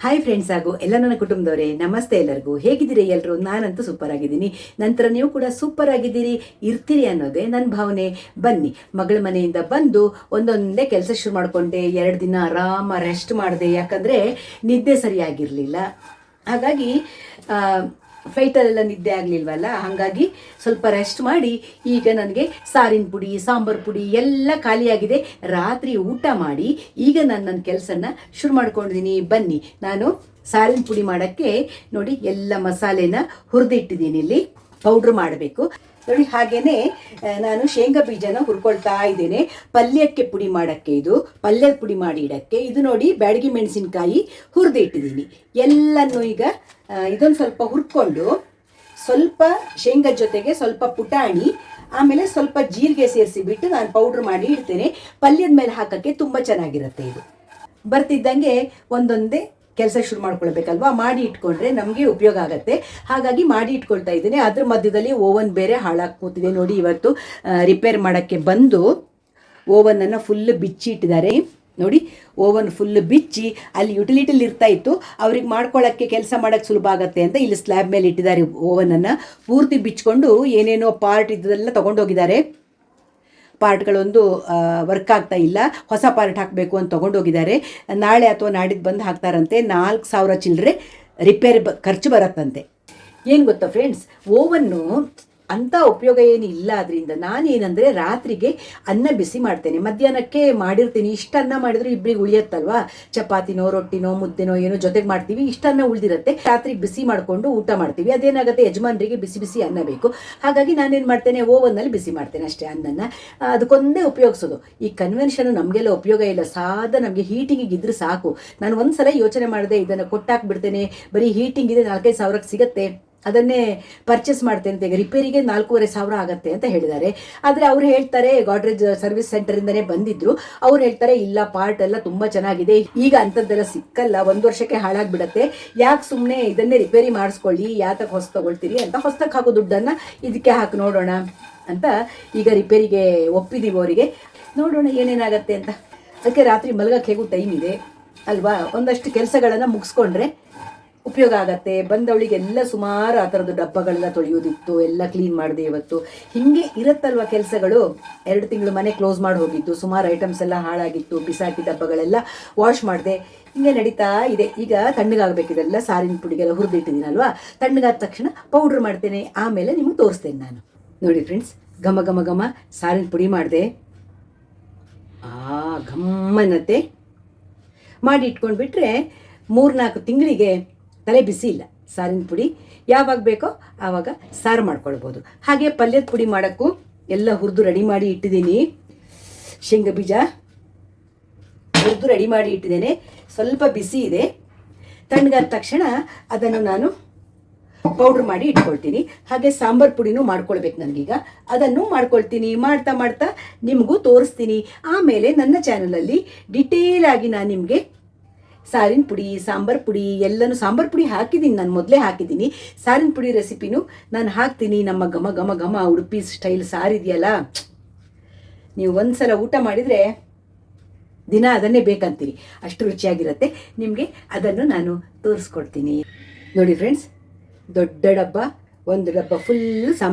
Hi friends ಹಾಗೂ ಎಲ್ಲ ನನ್ನ ಕುಟುಂಬದವರೇ, ನಮಸ್ತೆ ಎಲ್ಲರಿಗೂ. ಹೇಗಿದ್ದೀರಿ ಎಲ್ಲರೂ? ನಾನಂತೂ ಸೂಪರ್ ಆಗಿದ್ದೀನಿ. ನಂತರ ನೀವು ಕೂಡ ಸೂಪರ್ ಆಗಿದ್ದೀರಿ, ಇರ್ತೀರಿ ಅನ್ನೋದೇ ನನ್ನ ಭಾವನೆ. ಬನ್ನಿ, ಮಗಳ ಮನೆಯಿಂದ ಬಂದು ಒಂದೊಂದೇ ಕೆಲಸ ಶುರು ಮಾಡಿಕೊಂಡೆ. 2 ದಿನ ಆರಾಮ ರೆಸ್ಟ್ ಮಾಡಿದೆ, ಯಾಕಂದರೆ ನಿದ್ದೆ ಸರಿಯಾಗಿರಲಿಲ್ಲ. ಹಾಗಾಗಿ ಫ್ಲೈಟಲ್ಲೆಲ್ಲ ನಿದ್ದೆ ಆಗಲಿಲ್ವಲ್ಲ, ಹಾಗಾಗಿ ಸ್ವಲ್ಪ ರೆಸ್ಟ್ ಮಾಡಿ ಈಗ ನನಗೆ ಸಾರಿನ ಪುಡಿ, ಸಾಂಬಾರು ಪುಡಿ ಎಲ್ಲ ಖಾಲಿಯಾಗಿದೆ. ರಾತ್ರಿ ಊಟ ಮಾಡಿ ಈಗ ನಾನು ನನ್ನ ಕೆಲಸನ ಶುರು ಮಾಡ್ಕೊಂಡಿದ್ದೀನಿ. ಬನ್ನಿ, ನಾನು ಸಾರಿನ ಪುಡಿ ಮಾಡೋಕ್ಕೆ ನೋಡಿ ಎಲ್ಲ ಮಸಾಲೆನ ಹುರಿದಿಟ್ಟಿದ್ದೀನಿ. ಇಲ್ಲಿ ಪೌಡ್ರ್ ಮಾಡಬೇಕು ನೋಡಿ. ಹಾಗೇನೆ ನಾನು ಶೇಂಗಾ ಬೀಜನ ಹುರ್ಕೊಳ್ತಾ ಇದ್ದೇನೆ. ಪಲ್ಯಕ್ಕೆ ಪುಡಿ ಮಾಡೋಕ್ಕೆ, ಇದು ಪಲ್ಯದ ಪುಡಿ ಮಾಡಿ ಇಡೋಕ್ಕೆ. ಇದು ನೋಡಿ ಬ್ಯಾಡಗಿ ಮೆಣಸಿನ್ಕಾಯಿ ಹುರಿದು ಇಟ್ಟಿದ್ದೀನಿ. ಎಲ್ಲನೂ ಈಗ ಇದೊಂದು ಸ್ವಲ್ಪ ಹುರ್ಕೊಂಡು, ಸ್ವಲ್ಪ ಶೇಂಗಾ ಜೊತೆಗೆ ಸ್ವಲ್ಪ ಪುಟಾಣಿ, ಆಮೇಲೆ ಸ್ವಲ್ಪ ಜೀರಿಗೆ ಸೇರಿಸಿಬಿಟ್ಟು ನಾನು ಪೌಡ್ರ್ ಮಾಡಿ ಇಡ್ತೇನೆ. ಪಲ್ಯದ ಮೇಲೆ ಹಾಕೋಕ್ಕೆ ತುಂಬ ಚೆನ್ನಾಗಿರುತ್ತೆ. ಇದು ಬರ್ತಿದ್ದಂಗೆ ಒಂದೊಂದೇ ಕೆಲಸ ಶುರು ಮಾಡ್ಕೊಳ್ಬೇಕಲ್ವಾ, ಮಾಡಿ ಇಟ್ಕೊಂಡ್ರೆ ನಮಗೆ ಉಪಯೋಗ ಆಗುತ್ತೆ. ಹಾಗಾಗಿ ಮಾಡಿ ಇಟ್ಕೊಳ್ತಾ ಇದ್ದೀನಿ. ಅದ್ರ ಮಧ್ಯದಲ್ಲಿ ಓವನ್ ಬೇರೆ ಹಾಳಾಗಿ ಕೂತಿದೆ ನೋಡಿ. ಇವತ್ತು ರಿಪೇರ್ ಮಾಡೋಕ್ಕೆ ಬಂದು ಓವನನ್ನು ಫುಲ್ ಬಿಚ್ಚಿ ಇಟ್ಟಿದ್ದಾರೆ ನೋಡಿ. ಓವನ್ ಫುಲ್ ಬಿಚ್ಚಿ ಅಲ್ಲಿ ಯುಟಿಲಿಟಿಲಿ ಇರ್ತಾ ಇತ್ತು, ಅವ್ರಿಗೆ ಮಾಡ್ಕೊಳ್ಳೋಕ್ಕೆ ಕೆಲಸ ಮಾಡೋಕ್ಕೆ ಸುಲಭ ಆಗುತ್ತೆ ಅಂತ ಇಲ್ಲಿ ಸ್ಲ್ಯಾಬ್ ಮೇಲೆ ಇಟ್ಟಿದ್ದಾರೆ. ಓವನನ್ನು ಪೂರ್ತಿ ಬಿಚ್ಕೊಂಡು ಏನೇನೋ ಪಾರ್ಟ್ ಇದ್ದದೆಲ್ಲ ತೊಗೊಂಡೋಗಿದ್ದಾರೆ. ಪಾರ್ಟ್ಗಳೊಂದು ವರ್ಕ್ ಆಗ್ತಾ ಇಲ್ಲ, ಹೊಸ ಪಾರ್ಟ್ ಹಾಕಬೇಕು ಅಂತ ತೊಗೊಂಡೋಗಿದ್ದಾರೆ. ನಾಳೆ ಅಥವಾ ನಾಡಿದ್ದು ಬಂದು ಹಾಕ್ತಾರಂತೆ. 4,000 ಚಿಲ್ಲರೆ ರಿಪೇರ್ ಖರ್ಚು ಬರುತ್ತಂತೆ. ಏನು ಗೊತ್ತಾ ಫ್ರೆಂಡ್ಸ್, ಓವನ್ನು ಅಂಥ ಉಪಯೋಗ ಏನು ಇಲ್ಲ. ಅದರಿಂದ ನಾನೇನಂದರೆ ರಾತ್ರಿಗೆ ಅನ್ನ ಬಿಸಿ ಮಾಡ್ತೇನೆ, ಮಧ್ಯಾಹ್ನಕ್ಕೆ ಮಾಡಿರ್ತೀನಿ. ಇಷ್ಟನ್ನ ಮಾಡಿದ್ರೆ ಇಬ್ಬರಿಗೆ ಉಳಿಯತ್ತಲ್ವಾ, ಚಪಾತಿನೋ ರೊಟ್ಟಿನೋ ಮುದ್ದೆನೋ ಏನೋ ಜೊತೆಗೆ ಮಾಡ್ತೀವಿ, ಇಷ್ಟನ್ನ ಉಳಿದಿರುತ್ತೆ. ರಾತ್ರಿಗೆ ಬಿಸಿ ಮಾಡಿಕೊಂಡು ಊಟ ಮಾಡ್ತೀವಿ. ಅದೇನಾಗುತ್ತೆ, ಯಜಮಾನರಿಗೆ ಬಿಸಿ ಬಿಸಿ ಅನ್ನ ಬೇಕು. ಹಾಗಾಗಿ ನಾನೇನು ಮಾಡ್ತೇನೆ, ಓವನ್ನಲ್ಲಿ ಬಿಸಿ ಮಾಡ್ತೇನೆ ಅಷ್ಟೇ ಅನ್ನನ. ಅದಕ್ಕೊಂದೇ ಉಪಯೋಗಿಸೋದು. ಈ ಕನ್ವೆನ್ಷನ್ ನಮಗೆಲ್ಲ ಉಪಯೋಗ ಇಲ್ಲ. ಸಾದ ನಮಗೆ ಹೀಟಿಂಗಿಗೆ ಇದ್ರೆ ಸಾಕು. ನಾನು ಒಂದ್ಸಲ ಯೋಚನೆ ಮಾಡಿದೆ, ಇದನ್ನು ಕೊಟ್ಟಾಕ್ಬಿಡ್ತೇನೆ, ಬರೀ ಹೀಟಿಂಗ್ ಇದೆ 4,000-5,000 ಸಿಗುತ್ತೆ, ಅದನ್ನೇ ಪರ್ಚೇಸ್ ಮಾಡ್ತೇನೆ ಅಂತ. ಈಗ ರಿಪೇರಿಗೆ 4,500 ಆಗುತ್ತೆ ಅಂತ ಹೇಳಿದ್ದಾರೆ. ಆದರೆ ಅವ್ರು ಹೇಳ್ತಾರೆ, ಗಾಡ್ರೇಜ್ ಸರ್ವಿಸ್ ಸೆಂಟರಿಂದನೇ ಬಂದಿದ್ರು, ಅವ್ರು ಹೇಳ್ತಾರೆ ಇಲ್ಲ, ಪಾರ್ಟ್ ಎಲ್ಲ ತುಂಬ ಚೆನ್ನಾಗಿದೆ, ಈಗ ಅಂಥದ್ದೆಲ್ಲ ಸಿಕ್ಕಲ್ಲ, 1 ವರ್ಷಕ್ಕೆ ಹಾಳಾಗಿಬಿಡತ್ತೆ, ಯಾಕೆ ಸುಮ್ಮನೆ ಇದನ್ನೇ ರಿಪೇರಿ ಮಾಡಿಸ್ಕೊಳ್ಳಿ, ಯಾತಕ್ಕೆ ಹೊಸ ತೊಗೊಳ್ತೀರಿ ಅಂತ ಹೊಸದಕ್ಕೆ ಹಾಕೋ ದುಡ್ಡನ್ನು ಇದಕ್ಕೆ ಹಾಕಿ ನೋಡೋಣ ಅಂತ ಈಗ ರಿಪೇರಿಗೆ ಒಪ್ಪಿದ್ದೀವಿ ಅವರಿಗೆ. ನೋಡೋಣ ಏನೇನಾಗತ್ತೆ ಅಂತ. ಅದಕ್ಕೆ ರಾತ್ರಿ ಮಲಗಕ್ಕೆ ಹೇಗೂ ಟೈಮ್ ಇದೆ ಅಲ್ವಾ, ಒಂದಷ್ಟು ಕೆಲಸಗಳನ್ನು ಮುಗಿಸ್ಕೊಂಡ್ರೆ ಉಪಯೋಗ ಆಗತ್ತೆ. ಬಂದವಳಿಗೆಲ್ಲ ಸುಮಾರು ಆ ಥರದ್ದು ಡಬ್ಬಗಳೆಲ್ಲ ತೊಳೆಯೋದಿತ್ತು, ಎಲ್ಲ ಕ್ಲೀನ್ ಮಾಡಿದೆ ಇವತ್ತು. ಹೀಗೆ ಇರುತ್ತಲ್ವ ಕೆಲಸಗಳು. 2 ತಿಂಗಳು ಮನೆ ಕ್ಲೋಸ್ ಮಾಡಿ ಹೋಗಿದ್ದು, ಸುಮಾರು ಐಟಮ್ಸ್ ಎಲ್ಲ ಹಾಳಾಗಿತ್ತು, ಬಿಸಾಕಿ ಡಬ್ಬಗಳೆಲ್ಲ ವಾಶ್ ಮಾಡಿದೆ. ಹಿಂಗೆ ನಡೀತಾ ಇದೆ. ಈಗ ತಣ್ಣಗಾಗಬೇಕು ಇದೆಲ್ಲ. ಸಾರಿನ ಪುಡಿಗೆಲ್ಲ ಹುರಿದಿಟ್ಟಿದ್ದೀನಲ್ವಾ, ತಣ್ಣಗಾದ ತಕ್ಷಣ ಪೌಡ್ರ್ ಮಾಡ್ತೇನೆ, ಆಮೇಲೆ ನಿಮಗೆ ತೋರಿಸ್ತೇನೆ ನಾನು. ನೋಡಿ ಫ್ರೆಂಡ್ಸ್, ಘಮ ಘಮ ಘಮ ಸಾರಿನ ಪುಡಿ ಮಾಡಿದೆ. ಘಮ್ಮನತ್ತೆ ಮಾಡಿ ಇಟ್ಕೊಂಡು ಬಿಟ್ಟರೆ 3-4 ತಿಂಗಳಿಗೆ ತಲೆ ಬಿಸಿ ಇಲ್ಲ. ಸಾರಿನ ಪುಡಿ ಯಾವಾಗ ಬೇಕೋ ಆವಾಗ ಸಾರು ಮಾಡ್ಕೊಳ್ಬೋದು. ಹಾಗೆ ಪಲ್ಯದ ಪುಡಿ ಮಾಡೋಕ್ಕೂ ಎಲ್ಲ ಹುರಿದು ರೆಡಿ ಮಾಡಿ ಇಟ್ಟಿದ್ದೀನಿ. ಶೇಂಗಾ ಬೀಜ ಹುರಿದು ರೆಡಿ ಮಾಡಿ ಇಟ್ಟಿದ್ದೇನೆ. ಸ್ವಲ್ಪ ಬಿಸಿ ಇದೆ. ತಣ್ಣಗಾದ ತಕ್ಷಣ ಅದನ್ನು ನಾನು ಪೌಡ್ರ್ ಮಾಡಿ ಇಟ್ಕೊಳ್ತೀನಿ. ಹಾಗೆ ಸಾಂಬಾರು ಪುಡಿನೂ ಮಾಡ್ಕೊಳ್ಬೇಕು ನನಗೀಗ, ಅದನ್ನು ಮಾಡ್ಕೊಳ್ತೀನಿ. ಮಾಡ್ತಾ ಮಾಡ್ತಾ ನಿಮಗೂ ತೋರಿಸ್ತೀನಿ. ಆಮೇಲೆ ನನ್ನ ಚಾನಲಲ್ಲಿ ಡಿಟೇಲ್ ಆಗಿ ನಾನು ನಿಮಗೆ ಸಾರಿನ ಪುಡಿ, ಸಾಂಬಾರು ಪುಡಿ ಎಲ್ಲನೂ, ಸಾಂಬಾರು ಪುಡಿ ಹಾಕಿದ್ದೀನಿ ನಾನು, ಮೊದಲೇ ಹಾಕಿದ್ದೀನಿ. ಸಾರಿನ ಪುಡಿ ರೆಸಿಪಿನೂ ನಾನು ಹಾಕ್ತೀನಿ. ನಮ್ಮ ಘಮ ಘಮ ಘಮ ಉಡುಪಿ ಸ್ಟೈಲ್ ಸಾರಿದೆಯಲ್ಲ, ನೀವು ಒಂದ್ಸಲ ಊಟ ಮಾಡಿದರೆ ದಿನ ಅದನ್ನೇ ಬೇಕಂತೀರಿ, ಅಷ್ಟು ರುಚಿಯಾಗಿರುತ್ತೆ. ನಿಮಗೆ ಅದನ್ನು ನಾನು ತೋರಿಸ್ಕೊಡ್ತೀನಿ. ನೋಡಿ ಫ್ರೆಂಡ್ಸ್, ದೊಡ್ಡ ಡಬ್ಬ, 1 ಡಬ್ಬ ಫುಲ್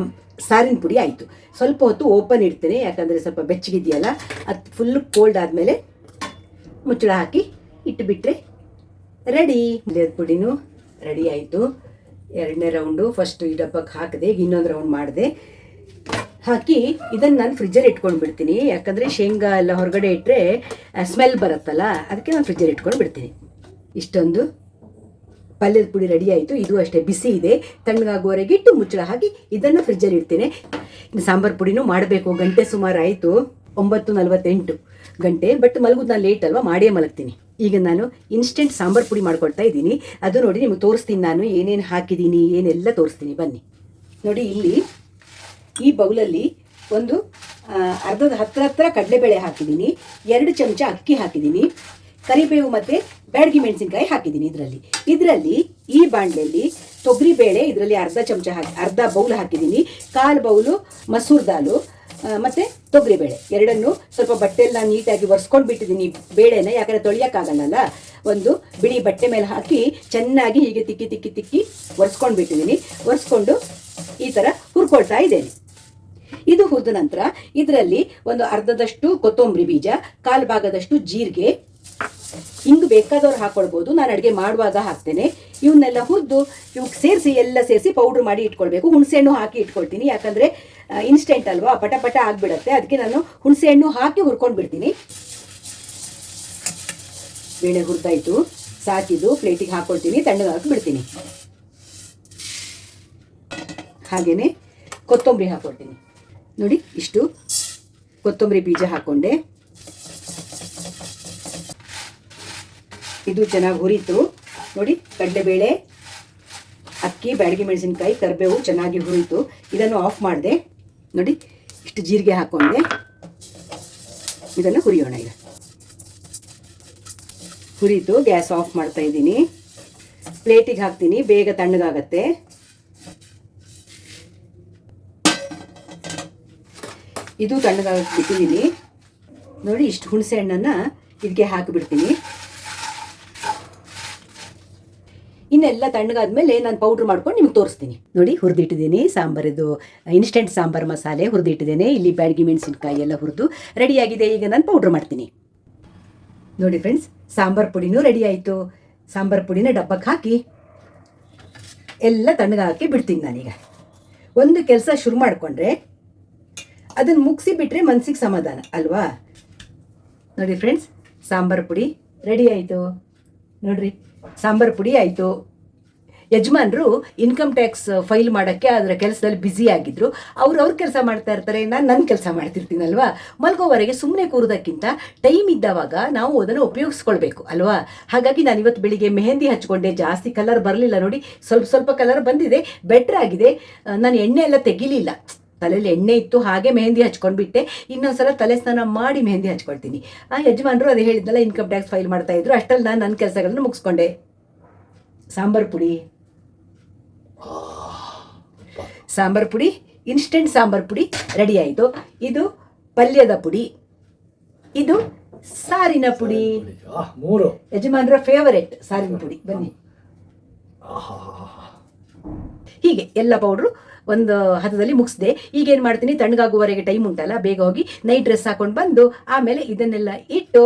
ಸಾರಿನ ಪುಡಿ ಆಯಿತು. ಸ್ವಲ್ಪ ಹೊತ್ತು ಓಪನ್ ಇಡ್ತೇನೆ, ಯಾಕಂದರೆ ಸ್ವಲ್ಪ ಬೆಚ್ಚಗಿದೆಯಲ್ಲ. ಅದು ಫುಲ್ ಕೋಲ್ಡ್ ಆದಮೇಲೆ ಮುಚ್ಚಳ ಹಾಕಿ ಇಟ್ಟುಬಿಟ್ರೆ ರೆಡಿ. ಪಲ್ಯದ ಪುಡಿನೂ ರೆಡಿ ಆಯಿತು. 2ನೇ ರೌಂಡು ಫಸ್ಟ್ ಈ ಡಬ್ಬಕ್ಕೆ ಹಾಕಿದೆ, ಈಗ ಇನ್ನೊಂದು ರೌಂಡ್ ಮಾಡಿದೆ. ಹಾಕಿ ಇದನ್ನು ನಾನು ಫ್ರಿಜ್ಜಲ್ಲಿ ಇಟ್ಕೊಂಡು ಬಿಡ್ತೀನಿ, ಯಾಕಂದರೆ ಶೇಂಗಾ ಎಲ್ಲ ಹೊರಗಡೆ ಇಟ್ಟರೆ ಸ್ಮೆಲ್ ಬರುತ್ತಲ್ಲ, ಅದಕ್ಕೆ ನಾನು ಫ್ರಿಜ್ಜಲ್ಲಿ ಇಟ್ಕೊಂಡು ಬಿಡ್ತೀನಿ. ಇಷ್ಟೊಂದು ಪಲ್ಯದ ಪುಡಿ ರೆಡಿ ಆಯಿತು. ಇದು ಅಷ್ಟೇ ಬಿಸಿ ಇದೆ. ತಣ್ಣಗಾಗುವವರೆಗೆ ಇಟ್ಟು ಮುಚ್ಚಳ ಹಾಕಿ ಇದನ್ನು ಫ್ರಿಜ್ಜಲ್ಲಿ ಇಡ್ತೇನೆ. ಇನ್ನು ಸಾಂಬಾರು ಪುಡಿನೂ ಮಾಡಬೇಕು. ಗಂಟೆ ಸುಮಾರು ಆಯಿತು, 9:48 ಗಂಟೆ. ಬಟ್ ಮಲಗೋದು ನಾನು ಲೇಟ್ ಅಲ್ವಾ, ಮಾಡೇ ಮಲಗ್ತೀನಿ. ಈಗ ನಾನು ಇನ್ಸ್ಟೆಂಟ್ ಸಾಂಬಾರು ಪುಡಿ ಮಾಡ್ಕೊಳ್ತಾ ಇದ್ದೀನಿ. ಅದು ನೋಡಿ ನಿಮಗೆ ತೋರಿಸ್ತೀನಿ, ನಾನು ಏನೇನು ಹಾಕಿದ್ದೀನಿ, ಏನೆಲ್ಲ ತೋರಿಸ್ತೀನಿ ಬನ್ನಿ. ನೋಡಿ, ಇಲ್ಲಿ ಈ ಬೌಲಲ್ಲಿ ಒಂದು ಅರ್ಧದ ಹತ್ರ ಕಡಲೆಬೇಳೆ ಹಾಕಿದ್ದೀನಿ, 2 ಚಮಚ ಅಕ್ಕಿ ಹಾಕಿದ್ದೀನಿ, ಕರಿಬೇವು ಮತ್ತು ಬ್ಯಾಡಗಿ ಮೆಣಸಿನ್ಕಾಯಿ ಹಾಕಿದ್ದೀನಿ. ಇದರಲ್ಲಿ ಈ ಬಾಣಲೆಯಲ್ಲಿ ತೊಗರಿಬೇಳೆ ಇದರಲ್ಲಿ ಅರ್ಧ ಚಮಚ ಅರ್ಧ ಬೌಲ್ ಹಾಕಿದ್ದೀನಿ. 1/4 ಬೌಲು ಮಸೂರ್ ದಾಲು, ಮತ್ತು ತೊಗರಿಬೇಳೆ ಎರಡನ್ನು ಸ್ವಲ್ಪ ಬಟ್ಟೆಲ್ಲ ನೀಟಾಗಿ ಒರೆಸ್ಕೊಂಡು ಬಿಟ್ಟಿದ್ದೀನಿ ಬೇಳೆನ, ಯಾಕಂದರೆ ತೊಳೆಯೋಕ್ಕಾಗಲ್ಲ. ಒಂದು ಬಿಳಿ ಬಟ್ಟೆ ಮೇಲೆ ಹಾಕಿ ಚೆನ್ನಾಗಿ ಹೀಗೆ ತಿಕ್ಕಿ ತಿಕ್ಕಿ ತಿಕ್ಕಿ ಒರೆಸ್ಕೊಂಡು ಬಿಟ್ಟಿದ್ದೀನಿ. ಒರೆಸ್ಕೊಂಡು ಈ ಥರ ಹುರ್ಕೊಳ್ತಾ ಇದ್ದೇನೆ. ಇದು ಹುರಿದ ನಂತರ ಇದರಲ್ಲಿ ಒಂದು ಅರ್ಧದಷ್ಟು ಕೊತ್ತಂಬರಿ ಬೀಜ, ಕಾಲು ಭಾಗದಷ್ಟು ಜೀರಿಗೆ, ಹಿಂಗೆ ಬೇಕಾದವ್ರು ಹಾಕ್ಕೊಳ್ಬೋದು, ನಾನು ಅಡುಗೆ ಮಾಡುವಾಗ ಹಾಕ್ತೇನೆ. ಇವನ್ನೆಲ್ಲ ಹುರಿದು ಇವಾಗ ಎಲ್ಲ ಸೇರಿಸಿ ಪೌಡ್ರ್ ಮಾಡಿ ಇಟ್ಕೊಳ್ಬೇಕು. ಹುಣಸೆಹಣ್ಣು ಹಾಕಿ ಇಟ್ಕೊಳ್ತೀನಿ, ಯಾಕಂದರೆ ಇನ್ಸ್ಟೆಂಟ್ ಅಲ್ವಾ, ಪಟ ಪಟ ಆಗಿಬಿಡತ್ತೆ. ಅದಕ್ಕೆ ನಾನು ಹುಣಸೆಹಣ್ಣು ಹಾಕಿ ಹುರ್ಕೊಂಡು ಬಿಡ್ತೀನಿ. ಬೇಳೆ ಹುರಿದಾಯಿತು, ಸಾಕಿದ್ದು ಪ್ಲೇಟಿಗೆ ಹಾಕ್ಕೊಳ್ತೀನಿ, ತಣ್ಣಗೆ ಹಾಕಿ ಬಿಡ್ತೀನಿ. ಹಾಗೆಯೇ ಕೊತ್ತಂಬರಿ ಹಾಕ್ಕೊಳ್ತೀನಿ. ನೋಡಿ, ಇಷ್ಟು ಕೊತ್ತಂಬರಿ ಬೀಜ ಹಾಕ್ಕೊಂಡೆ. ಇದು ಚೆನ್ನಾಗಿ ಹುರಿತು. ನೋಡಿ, ಕಡಲೆಬೇಳೆ, ಅಕ್ಕಿ, ಬ್ಯಾಡಗಿ ಮೆಣಸಿನ್ಕಾಯಿ, ಕರಿಬೇವು ಚೆನ್ನಾಗಿ ಹುರಿತು. ಇದನ್ನು ಆಫ್ ಮಾಡಿದೆ. ನೋಡಿ, ಇಷ್ಟು ಜೀರಿಗೆ ಹಾಕ್ಕೊಂಡೆ. ಇದನ್ನು ಹುರಿಯೋಣ. ಈಗ ಹುರಿತು, ಗ್ಯಾಸ್ ಆಫ್ ಮಾಡ್ತಾ ಇದ್ದೀನಿ. ಪ್ಲೇಟಿಗೆ ಹಾಕ್ತೀನಿ, ಬೇಗ ತಣ್ಣಗಾಗತ್ತೆ. ಇದು ತಣ್ಣಗಾಗಿ ಬಿಟ್ಟಿದ್ದೀನಿ. ನೋಡಿ, ಇಷ್ಟು ಹುಣಸೆ ಹಣ್ಣನ್ನು ಇದಕ್ಕೆ ಹಾಕಿಬಿಡ್ತೀನಿ. ಇನ್ನೆಲ್ಲ ತಣ್ಣಗಾದ್ಮೇಲೆ ನಾನು ಪೌಡ್ರ್ ಮಾಡ್ಕೊಂಡು ನಿಮ್ಗೆ ತೋರಿಸ್ತೀನಿ. ನೋಡಿ, ಹುರಿದಿಟ್ಟಿದ್ದೀನಿ ಸಾಂಬಾರಿದು ಇನ್ಸ್ಟೆಂಟ್ ಸಾಂಬಾರು ಮಸಾಲೆ ಹುರಿದಿಟ್ಟಿದ್ದೇನೆ. ಇಲ್ಲಿ ಬ್ಯಾಡಗಿ ಮೆಣಸಿನ್ಕಾಯಿ ಎಲ್ಲ ಹುರಿದು ರೆಡಿಯಾಗಿದೆ. ಈಗ ನಾನು ಪೌಡ್ರ್ ಮಾಡ್ತೀನಿ. ನೋಡಿ ಫ್ರೆಂಡ್ಸ್, ಸಾಂಬಾರು ಪುಡಿನೂ ರೆಡಿ ಆಯಿತು. ಸಾಂಬಾರು ಪುಡಿನ ಡಬ್ಬಕ್ಕೆ ಹಾಕಿ ಎಲ್ಲ ತಣ್ಣಗಾಕಿ ಬಿಡ್ತೀನಿ. ನಾನೀಗ ಒಂದು ಕೆಲಸ ಶುರು ಮಾಡಿಕೊಂಡ್ರೆ ಅದನ್ನು ಮುಗಿಸಿ ಬಿಟ್ಟರೆ ಮನಸ್ಸಿಗೆ ಸಮಾಧಾನ ಅಲ್ವಾ. ನೋಡಿ ಫ್ರೆಂಡ್ಸ್, ಸಾಂಬಾರು ಪುಡಿ ರೆಡಿ ಆಯಿತು. ನೋಡಿರಿ, ಸಾಂಬಾರು ಪುಡಿ ಆಯಿತು. ಯಜಮಾನರು ಇನ್ಕಮ್ ಟ್ಯಾಕ್ಸ್ ಫೈಲ್ ಮಾಡೋಕ್ಕೆ ಅದರ ಕೆಲಸದಲ್ಲಿ ಬ್ಯುಸಿ ಆಗಿದ್ದರು. ಅವ್ರ ಕೆಲಸ ಮಾಡ್ತಾ ಇರ್ತಾರೆ, ನಾನು ನನ್ನ ಕೆಲಸ ಮಾಡ್ತಿರ್ತೀನಲ್ವಾ. ಮಲ್ಗೋವರೆಗೆ ಸುಮ್ಮನೆ ಕೂರೋದಕ್ಕಿಂತ ಟೈಮ್ ಇದ್ದಾವಾಗ ನಾವು ಅದನ್ನು ಉಪಯೋಗಿಸ್ಕೊಳ್ಬೇಕು ಅಲ್ವಾ. ಹಾಗಾಗಿ ನಾನು ಇವತ್ತು ಬೆಳಿಗ್ಗೆ ಮೆಹಂದಿ ಹಚ್ಕೊಂಡೆ. ಜಾಸ್ತಿ ಕಲರ್ ಬರಲಿಲ್ಲ, ನೋಡಿ ಸ್ವಲ್ಪ ಸ್ವಲ್ಪ ಕಲರ್ ಬಂದಿದೆ, ಬೆಟ್ರ್ ಆಗಿದೆ. ನಾನು ಎಣ್ಣೆ ಎಲ್ಲ ತೆಗಿಲಿಲ್ಲ, ತಲೆಯಲ್ಲಿ ಎಣ್ಣೆ ಇತ್ತು, ಹಾಗೆ ಮೆಹಂದಿ ಹಚ್ಕೊಂಡ್ಬಿಟ್ಟೆ. ಇನ್ನೊಂದ್ಸಲ ತಲೆ ಸ್ನಾನ ಮಾಡಿ ಮೆಹಂದಿ ಹಚ್ಕೊಳ್ತೀನಿ. ಯಜಮಾನರು ಅದೇ ಹೇಳಿದ್ನಲ್ಲ, ಇನ್ಕಮ್ ಟ್ಯಾಕ್ಸ್ ಫೈಲ್ ಮಾಡ್ತಾ ಇದ್ರು. ಅಷ್ಟರಲ್ಲಿ ನಾನು ನನ್ನ ಕೆಲಸಗಳನ್ನು ಮುಗಿಸ್ಕೊಂಡೆ. ಸಾಂಬಾರು ಪುಡಿ ಇನ್ಸ್ಟೆಂಟ್ ಸಾಂಬಾರು ಪುಡಿ ರೆಡಿ ಆಯಿತು. ಇದು ಪಲ್ಯದ ಪುಡಿ, ಇದು ಸಾರಿನ ಪುಡಿ, ಯಜಮಾನರ ಫೇವರೇಟ್ ಸಾರಿನ ಪುಡಿ. ಬನ್ನಿ, ಹೀಗೆ ಎಲ್ಲ ಪೌಡ್ರು ಒಂದು ಹದದಲ್ಲಿ ಮುಗಿಸಿದೆ. ಈಗೇನು ಮಾಡ್ತೀನಿ, ತಣ್ಣಗಾಗುವವರೆಗೆ ಟೈಮ್ ಉಂಟಲ್ಲ, ಬೇಗ ಹೋಗಿ ನೈಟ್ ಡ್ರೆಸ್ ಹಾಕೊಂಡು ಬಂದು ಆಮೇಲೆ ಇದನ್ನೆಲ್ಲ ಇಟ್ಟು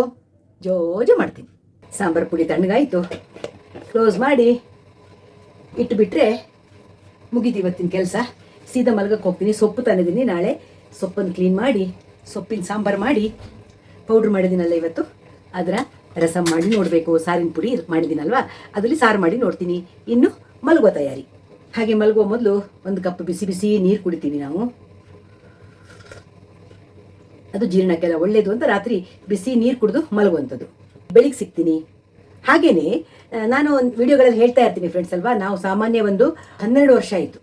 ಜೋಜು ಮಾಡ್ತೀನಿ. ಸಾಂಬಾರು ಪುಡಿ ತಣ್ಣಗಾಯಿತು, ಕ್ಲೋಸ್ ಮಾಡಿ ಇಟ್ಟುಬಿಟ್ರೆ ಮುಗೀತು ಇವತ್ತಿನ ಕೆಲಸ. ಸೀದಾ ಮಲಗಕ್ಕೆ ಹೋಗ್ತೀನಿ. ಸೊಪ್ಪು ತಂದಿದ್ದೀನಿ, ನಾಳೆ ಸೊಪ್ಪನ್ನು ಕ್ಲೀನ್ ಮಾಡಿ ಸೊಪ್ಪಿನ ಸಾಂಬಾರು ಮಾಡಿ ಪೌಡ್ರ್ ಮಾಡಿದ್ದೀನಲ್ಲ ಇವತ್ತು, ಅದರ ರಸಮ್ ಮಾಡಿ ನೋಡಬೇಕು. ಸಾರಿನ ಪುಡಿ ಮಾಡಿದ್ದೀನಲ್ವ, ಅದರಲ್ಲಿ ಸಾರು ಮಾಡಿ ನೋಡ್ತೀನಿ. ಇನ್ನು ಮಲಗೋ ತಯಾರಿ. ಹಾಗೆ ಮಲಗುವ ಮೊದಲು ಒಂದು ಕಪ್ ಬಿಸಿ ಬಿಸಿ ನೀರು ಕುಡಿತೀವಿ ನಾವು. ಅದು ಜೀರ್ಣಕ್ಕೆಲ್ಲ ಒಳ್ಳೆಯದು ಅಂತ ರಾತ್ರಿ ಬಿಸಿ ನೀರು ಕುಡಿದು ಮಲಗುವಂಥದ್ದು. ಬೆಳಿಗ್ಗೆ ಸಿಗ್ತೀನಿ. ಹಾಗೆಯೇ ನಾನು ಒಂದು ವಿಡಿಯೋಗಳಲ್ಲಿ ಹೇಳ್ತಾ ಇರ್ತೀನಿ ಫ್ರೆಂಡ್ಸ್ ಅಲ್ವಾ, ನಾವು ಸಾಮಾನ್ಯ ಒಂದು 12 ವರ್ಷ ಆಯಿತು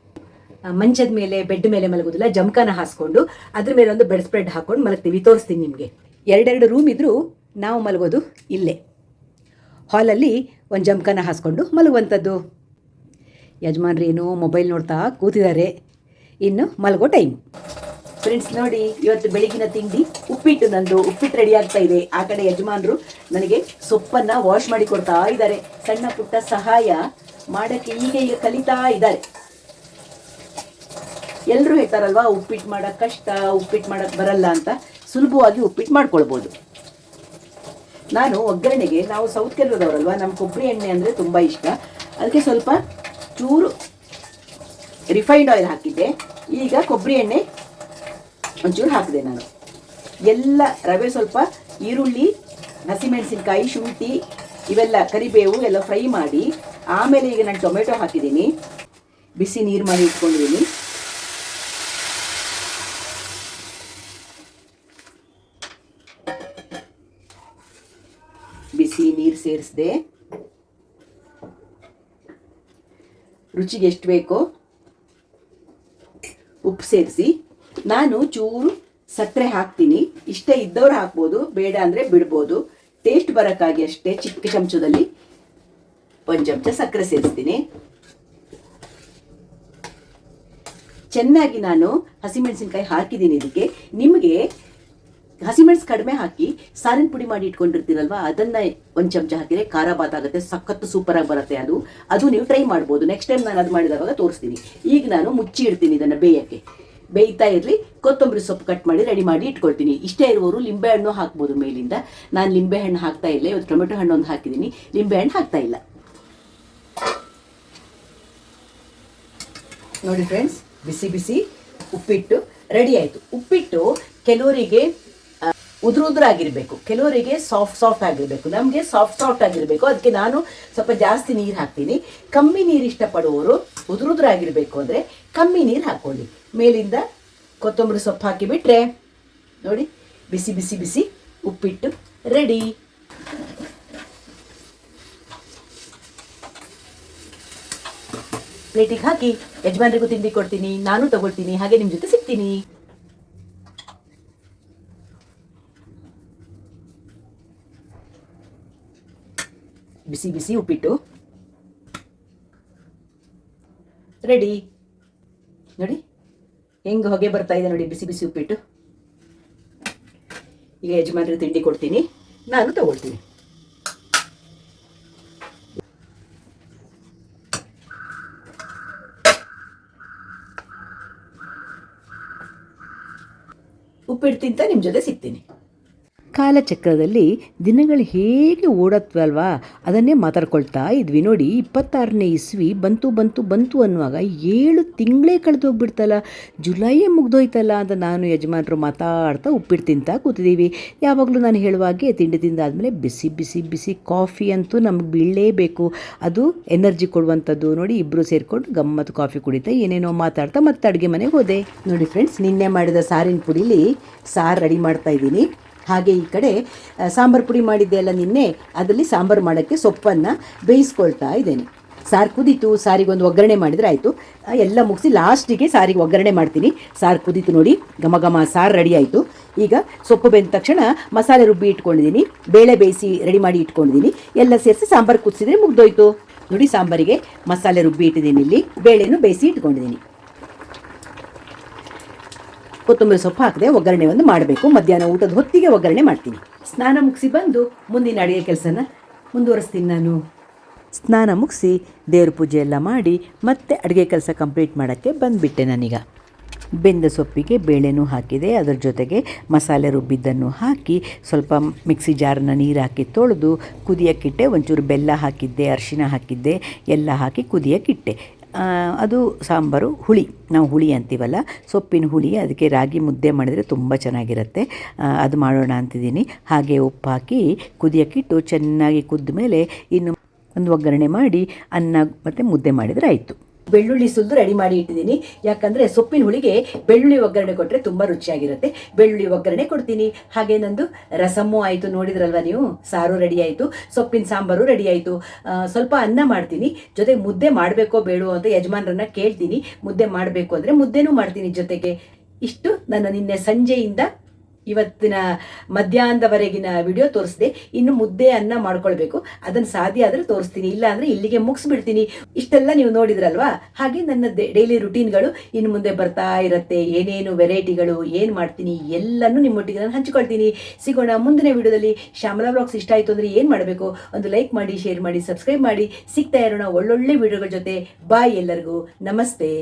ಮಂಚದ ಮೇಲೆ ಬೆಡ್ ಮೇಲೆ ಮಲಗೋದಿಲ್ಲ, ಜಮಖಾನ ಹಾಸ್ಕೊಂಡು ಅದ್ರ ಮೇಲೆ ಒಂದು ಬೆಡ್ ಸ್ಪ್ರೆಡ್ ಹಾಕ್ಕೊಂಡು ಮಲಗ್ತೀವಿ. ತೋರಿಸ್ತೀನಿ ನಿಮಗೆ. 2 ರೂಮ್ ಇದ್ದರೂ ನಾವು ಮಲಗೋದು ಇಲ್ಲೇ, ಹಾಲಲ್ಲಿ ಒಂದು ಜಮಖಾನ ಹಾಸ್ಕೊಂಡು ಮಲಗುವಂಥದ್ದು. ಯಜಮಾನ್ರು ಏನೋ ಮೊಬೈಲ್ ನೋಡ್ತಾ ಕೂತಿದ್ದಾರೆ. ಇನ್ನು ಮಲಗೋ ಟೈಮ್. ಫ್ರೆಂಡ್ಸ್ ನೋಡಿ, ಇವತ್ತು ಬೆಳಗಿನ ತಿಂಡಿ ಉಪ್ಪಿಟ್ಟು. ನಂದು ಉಪ್ಪಿಟ್ಟು ರೆಡಿ ಆಗ್ತಾ ಇದೆ. ಆ ಕಡೆ ಯಜಮಾನರು ನನಗೆ ಸೊಪ್ಪನ್ನು ವಾಶ್ ಮಾಡಿ ಕೊಡ್ತಾ ಇದ್ದಾರೆ. ಸಣ್ಣ ಪುಟ್ಟ ಸಹಾಯ ಮಾಡೋಕ್ಕೆ ಈಗ ಕಲಿತಾ ಇದ್ದಾರೆ. ಎಲ್ಲರೂ ಹೇಳ್ತಾರಲ್ವಾ, ಉಪ್ಪಿಟ್ಟು ಮಾಡೋಕ್ಕೆ ಕಷ್ಟ, ಉಪ್ಪಿಟ್ಟು ಮಾಡೋಕ್ಕೆ ಬರಲ್ಲ ಅಂತ. ಸುಲಭವಾಗಿ ಉಪ್ಪಿಟ್ಟು ಮಾಡ್ಕೊಳ್ಬೋದು. ನಾನು ಒಗ್ಗರಣೆಗೆ, ನಾವು ಸೌತ್ ಕೇರಳದವರಲ್ವಾ, ನಮ್ಮ ಕೊಬ್ಬರಿ ಎಣ್ಣೆ ಅಂದರೆ ತುಂಬ ಇಷ್ಟ. ಅದಕ್ಕೆ ಸ್ವಲ್ಪ ಚೂರು ರಿಫೈನ್ಡ್ ಆಯಿಲ್ ಹಾಕಿದ್ದೆ. ಈಗ ಕೊಬ್ಬರಿ ಎಣ್ಣೆ ಒಂಚೂರು ಹಾಕಿದೆ ನಾನು. ಎಲ್ಲ ರವೆ, ಸ್ವಲ್ಪ ಈರುಳ್ಳಿ, ಹಸಿಮೆಣಸಿನ್ಕಾಯಿ, ಶುಂಠಿ, ಇವೆಲ್ಲ ಕರಿಬೇವು ಎಲ್ಲ ಫ್ರೈ ಮಾಡಿ ಆಮೇಲೆ ಈಗ ನಾನು ಟೊಮೆಟೊ ಹಾಕಿದ್ದೀನಿ. ಬಿಸಿ ನೀರು ಮಾಡಿ ಇಟ್ಕೊಂಡಿದ್ದೀನಿ. ಬಿಸಿ ನೀರು ಸೇರಿಸಿದೆ. ರುಚಿಗೆ ಎಷ್ಟು ಬೇಕೋ ಉಪ್ಪು ಸೇರಿಸಿ, ನಾನು ಚೂರು ಸಕ್ಕರೆ ಹಾಕ್ತೀನಿ. ಇಷ್ಟ ಇದ್ದವ್ರು ಹಾಕ್ಬೋದು, ಬೇಡ ಅಂದರೆ ಬಿಡ್ಬೋದು. ಟೇಸ್ಟ್ ಬರೋಕ್ಕಾಗಿ ಅಷ್ಟೇ ಚಿಕ್ಕ ಚಮಚದಲ್ಲಿ 1 ಚಮಚ ಸಕ್ಕರೆ ಸೇರಿಸ್ತೀನಿ. ಚೆನ್ನಾಗಿ ನಾನು ಹಸಿಮೆಣಸಿನ್ಕಾಯಿ ಹಾಕಿದ್ದೀನಿ ಇದಕ್ಕೆ. ನಿಮಗೆ ಹಸಿಮೆಣಸು ಕಡಿಮೆ ಹಾಕಿ ಸಾರಿನ ಪುಡಿ ಮಾಡಿ ಇಟ್ಕೊಂಡಿರ್ತೀರಲ್ವಾ, ಅದನ್ನ ಒಂದು ಚಮಚ ಹಾಕಿದ್ರೆ ಖಾರ ಬಾತ್ ಆಗುತ್ತೆ, ಸಖತ್ತು ಸೂಪರಾಗಿ ಬರುತ್ತೆ. ಅದು ನೀವು ಟ್ರೈ ಮಾಡ್ಬೋದು. ನೆಕ್ಸ್ಟ್ ಟೈಮ್ ನಾನು ಅದು ಮಾಡಿದಾಗ ತೋರಿಸ್ತೀನಿ. ಈಗ ನಾನು ಮುಚ್ಚಿ ಇಡ್ತೀನಿ ಇದನ್ನು ಬೇಯಕ್ಕೆ. ಬೇಯ್ತಾ ಇರಲಿ. ಕೊತ್ತಂಬರಿ ಸೊಪ್ಪು ಕಟ್ ಮಾಡಿ ರೆಡಿ ಮಾಡಿ ಇಟ್ಕೊಳ್ತೀನಿ. ಇಷ್ಟೇ ಇರುವವರು ಲಿಂಬೆಹಣ್ಣು ಹಾಕ್ಬೋದು ಮೇಲಿಂದ. ನಾನು ಲಿಂಬೆಹಣ್ಣು ಹಾಕ್ತಾ ಇಲ್ಲ, ಇವತ್ತು ಟೊಮೆಟೊ ಹಣ್ಣು ಒಂದು ಹಾಕಿದ್ದೀನಿ, ಲಿಂಬೆಹಣ್ಣು ಹಾಕ್ತಾ ಇಲ್ಲ. ನೋಡಿ ಫ್ರೆಂಡ್ಸ್, ಬಿಸಿ ಬಿಸಿ ಉಪ್ಪಿಟ್ಟು ರೆಡಿ ಆಯಿತು. ಉಪ್ಪಿಟ್ಟು ಕೆಲವರಿಗೆ ಉದುರಾಗಿರಬೇಕು, ಕೆಲವರಿಗೆ ಸಾಫ್ಟ್ ಆಗಿರಬೇಕು. ನಮಗೆ ಸಾಫ್ಟ್ ಆಗಿರಬೇಕು. ಅದಕ್ಕೆ ನಾನು ಸ್ವಲ್ಪ ಜಾಸ್ತಿ ನೀರು ಹಾಕ್ತೀನಿ. ಕಮ್ಮಿ ನೀರು ಇಷ್ಟಪಡುವವರು ಉದುರಾಗಿರಬೇಕು ಅಂದರೆ ಕಮ್ಮಿ ನೀರು ಹಾಕ್ಕೊಳ್ಳಿ. ಮೇಲಿಂದ ಕೊತ್ತಂಬರಿ ಸೊಪ್ಪು ಹಾಕಿಬಿಟ್ರೆ ನೋಡಿ, ಬಿಸಿ ಬಿಸಿ ಬಿಸಿ ಉಪ್ಪಿಟ್ಟು ರೆಡಿ. ಪ್ಲೇಟಿಗೆ ಹಾಕಿ ಯಜಮಾನ್ರಿಗೂ ತಿಂಡಿ ಕೊಡ್ತೀನಿ, ನಾನು ತಗೊಳ್ತೀನಿ, ಹಾಗೆ ನಿಮ್ಮ ಜೊತೆ ಸಿಗ್ತೀನಿ. ಬಿಸಿ ಬಿಸಿ ಉಪ್ಪಿಟ್ಟು ರೆಡಿ. ನೋಡಿ ಹೆಂಗೆ ಹೊಗೆ ಬರ್ತಾ ಇದೆ ನೋಡಿ, ಬಿಸಿ ಬಿಸಿ ಉಪ್ಪಿಟ್ಟು. ಈಗ ಯಜಮಾನ್ರಿಗೆ ತಿಂಡಿ ಕೊಡ್ತೀನಿ, ನಾನು ತಗೊಳ್ತೀನಿ. ಉಪ್ಪಿಟ್ಟು ತಿಂತ ನಿಮ್ಮ ಜೊತೆ ಸಿಗ್ತೀನಿ. ಕಾಲಚಕ್ರದಲ್ಲಿ ದಿನಗಳು ಹೇಗೆ ಓಡತ್ವಲ್ವಾ, ಅದನ್ನೇ ಮಾತಾಡ್ಕೊಳ್ತಾ ಇದ್ವಿ. ನೋಡಿ, 26ನೇ ಇಸ್ವಿ ಬಂತು ಅನ್ನುವಾಗ 7 ತಿಂಗಳೇ ಕಳೆದು ಹೋಗ್ಬಿಡ್ತಲ್ಲ, ಜುಲೈಯೇ ಮುಗ್ದೋಯ್ತಲ್ಲ ಅಂತ ನಾನು ಯಜಮಾನರು ಮಾತಾಡ್ತಾ ಉಪ್ಪಿಟ್ಟು ತಿಂತಾ ಕೂತಿದ್ದೀವಿ. ಯಾವಾಗಲೂ ನಾನು ಹೇಳುವಾಗೆ ತಿಂಡಿ ತಿಂದಾದಮೇಲೆ ಬಿಸಿ ಬಿಸಿ ಬಿಸಿ ಕಾಫಿ ಅಂತೂ ನಮಗೆ ಬೀಳಲೇಬೇಕು. ಅದು ಎನರ್ಜಿ ಕೊಡುವಂಥದ್ದು. ನೋಡಿ, ಇಬ್ಬರು ಸೇರಿಕೊಂಡು ಗಮ್ಮತ್ತು ಕಾಫಿ ಕುಡಿತಾ ಏನೇನೋ ಮಾತಾಡ್ತಾ ಮತ್ತೆ ಅಡುಗೆ ಮನೆಗೆ ಹೋದೆ. ನೋಡಿ ಫ್ರೆಂಡ್ಸ್, ನಿನ್ನೆ ಮಾಡಿದ ಸಾರಿನ ಪುಡಿಲಿ ಸಾರು ರೆಡಿ ಮಾಡ್ತಾ ಇದ್ದೀನಿ. ಹಾಗೆ ಈ ಕಡೆ ಸಾಂಬಾರು ಪುಡಿ ಮಾಡಿದ್ದೆ ಅಲ್ಲ ನಿನ್ನೆ, ಅದರಲ್ಲಿ ಸಾಂಬಾರು ಮಾಡೋಕ್ಕೆ ಸೊಪ್ಪನ್ನು ಬೇಯಿಸ್ಕೊಳ್ತಾ ಇದ್ದೇನೆ. ಸಾರು ಕುದೀತು, ಸಾರಿಗೊಂದು ಒಗ್ಗರಣೆ ಮಾಡಿದರೆ ಆಯಿತು. ಎಲ್ಲ ಮುಗಿಸಿ ಲಾಸ್ಟಿಗೆ ಸಾರಿಗೆ ಒಗ್ಗರಣೆ ಮಾಡ್ತೀನಿ. ಸಾರು ಕುದೀತು ನೋಡಿ, ಘಮ ಘಮ ಸಾರು ರೆಡಿ ಆಯಿತು. ಈಗ ಸೊಪ್ಪು ಬೆಂದ ತಕ್ಷಣ ಮಸಾಲೆ ರುಬ್ಬಿ ಇಟ್ಕೊಂಡಿದ್ದೀನಿ, ಬೇಳೆ ಬೇಯಿಸಿ ರೆಡಿ ಮಾಡಿ ಇಟ್ಕೊಂಡಿದ್ದೀನಿ. ಎಲ್ಲ ಸೇರಿಸಿ ಸಾಂಬಾರು ಕುದಿಸಿದ್ರೆ ಮುಗ್ದೋಯ್ತು. ನೋಡಿ, ಸಾಂಬಾರಿಗೆ ಮಸಾಲೆ ರುಬ್ಬಿ ಇಟ್ಟಿದ್ದೀನಿ, ಇಲ್ಲಿ ಬೇಳೆನೂ ಬೇಯಿಸಿ ಇಟ್ಕೊಂಡಿದ್ದೀನಿ. ಕೊತ್ತಂಬರಿ ಸೊಪ್ಪು ಹಾಕಿದೆ, ಒಗ್ಗರಣೆ ಒಂದು ಮಾಡಬೇಕು. ಮಧ್ಯಾಹ್ನ ಊಟದ ಹೊತ್ತಿಗೆ ಒಗ್ಗರಣೆ ಮಾಡ್ತೀನಿ. ಸ್ನಾನ ಮುಗಿಸಿ ಬಂದು ಮುಂದಿನ ಅಡುಗೆ ಕೆಲಸನ ಮುಂದುವರಿಸ್ತೀನಿ. ನಾನು ಸ್ನಾನ ಮುಗಿಸಿ ದೇವ್ರ ಪೂಜೆ ಎಲ್ಲ ಮಾಡಿ ಮತ್ತೆ ಅಡುಗೆ ಕೆಲಸ ಕಂಪ್ಲೀಟ್ ಮಾಡೋಕ್ಕೆ ಬಂದುಬಿಟ್ಟೆ. ನಾನೀಗ ಬೆಂದ ಸೊಪ್ಪಿಗೆ ಬೇಳೆನೂ ಹಾಕಿದೆ, ಅದರ ಜೊತೆಗೆ ಮಸಾಲೆ ರುಬ್ಬಿದ್ದನ್ನು ಹಾಕಿ ಸ್ವಲ್ಪ ಮಿಕ್ಸಿ ಜಾರನ್ನ ನೀರು ಹಾಕಿ ತೊಳೆದು ಕುದಿಯೋಕ್ಕಿಟ್ಟೆ. ಒಂಚೂರು ಬೆಲ್ಲ ಹಾಕಿದ್ದೆ, ಅರಿಶಿನ ಹಾಕಿದ್ದೆ, ಎಲ್ಲ ಹಾಕಿ ಕುದಿಯೋಕ್ಕಿಟ್ಟೆ. ಅದು ಸಾಂಬಾರು ಹುಳಿ, ನಾವು ಹುಳಿ ಅಂತೀವಲ್ಲ, ಸೊಪ್ಪಿನ ಹುಳಿ. ಅದಕ್ಕೆ ರಾಗಿ ಮುದ್ದೆ ಮಾಡಿದರೆ ತುಂಬ ಚೆನ್ನಾಗಿರುತ್ತೆ. ಅದು ಮಾಡೋಣ ಅಂತಿದ್ದೀನಿ. ಹಾಗೆ ಉಪ್ಪು ಹಾಕಿ ಕುದಿಯೋಕ್ಕಿಟ್ಟು ಚೆನ್ನಾಗಿ ಕುದ್ದ ಮೇಲೆ ಇನ್ನು ಒಂದು ಒಗ್ಗರಣೆ ಮಾಡಿ ಅನ್ನ ಮತ್ತು ಮುದ್ದೆ ಮಾಡಿದರೆ ಆಯಿತು. ಬೆಳ್ಳುಳ್ಳಿ ಸುಲಿದು ರೆಡಿ ಮಾಡಿ ಇಟ್ಟಿದ್ದೀನಿ. ಯಾಕಂದರೆ ಸೊಪ್ಪಿನ ಹುಳಿಗೆ ಬೆಳ್ಳುಳ್ಳಿ ಒಗ್ಗರಣೆ ಕೊಟ್ಟರೆ ತುಂಬ ರುಚಿಯಾಗಿರುತ್ತೆ. ಬೆಳ್ಳುಳ್ಳಿ ಒಗ್ಗರಣೆ ಕೊಡ್ತೀನಿ. ಹಾಗೆ ನಂದು ರಸಮ್ಮು ಆಯಿತು, ನೋಡಿದ್ರಲ್ವ ನೀವು. ಸಾರು ರೆಡಿ ಆಯಿತು, ಸೊಪ್ಪಿನ ಸಾಂಬಾರು ರೆಡಿ ಆಯಿತು. ಸ್ವಲ್ಪ ಅನ್ನ ಮಾಡ್ತೀನಿ, ಜೊತೆಗೆ ಮುದ್ದೆ ಮಾಡಬೇಕೋ ಬೇಡೋ ಅಂತ ಯಜಮಾನ್ರನ್ನ ಕೇಳ್ತೀನಿ. ಮುದ್ದೆ ಮಾಡಬೇಕು ಅಂದರೆ ಮುದ್ದೆನೂ ಮಾಡ್ತೀನಿ ಜೊತೆಗೆ. ಇಷ್ಟು ನನ್ನ ನಿನ್ನೆ ಸಂಜೆಯಿಂದ ಇವತ್ತಿನ ಮಧ್ಯಾಹ್ನದವರೆಗಿನ ವಿಡಿಯೋ ತೋರಿಸಿದೆ. ಇನ್ನು ಮುದ್ದೆ ಅನ್ನ ಮಾಡ್ಕೊಳ್ಬೇಕು, ಅದನ್ನು ಸಾಧ್ಯ ಆದರೆ ತೋರಿಸ್ತೀನಿ, ಇಲ್ಲ ಅಂದರೆ ಇಲ್ಲಿಗೆ ಮುಗಿಸ್ಬಿಡ್ತೀನಿ. ಇಷ್ಟೆಲ್ಲ ನೀವು ನೋಡಿದ್ರಲ್ವಾ. ಹಾಗೆ ನನ್ನ ಡೈಲಿ ರುಟೀನ್ಗಳು ಇನ್ನು ಮುಂದೆ ಬರ್ತಾ ಇರುತ್ತೆ. ಏನೇನು ವೆರೈಟಿಗಳು ಏನು ಮಾಡ್ತೀನಿ ಎಲ್ಲನೂ ನಿಮ್ಮೊಟ್ಟಿಗೆ ನಾನು ಹಂಚ್ಕೊಳ್ತೀನಿ. ಸಿಗೋಣ ಮುಂದಿನ ವಿಡಿಯೋದಲ್ಲಿ. ಶ್ಯಾಮಲಾ ವ್ಲಾಗ್ಸ್ ಇಷ್ಟ ಆಯಿತು ಅಂದರೆ ಏನು ಮಾಡಬೇಕು? ಒಂದು ಲೈಕ್ ಮಾಡಿ, ಶೇರ್ ಮಾಡಿ, ಸಬ್ಸ್ಕ್ರೈಬ್ ಮಾಡಿ. ಸಿಗ್ತಾ ಇರೋಣ ಒಳ್ಳೊಳ್ಳೆ ವಿಡಿಯೋಗಳ ಜೊತೆ. ಬಾಯ್ ಎಲ್ಲರಿಗೂ. ನಮಸ್ತೆ.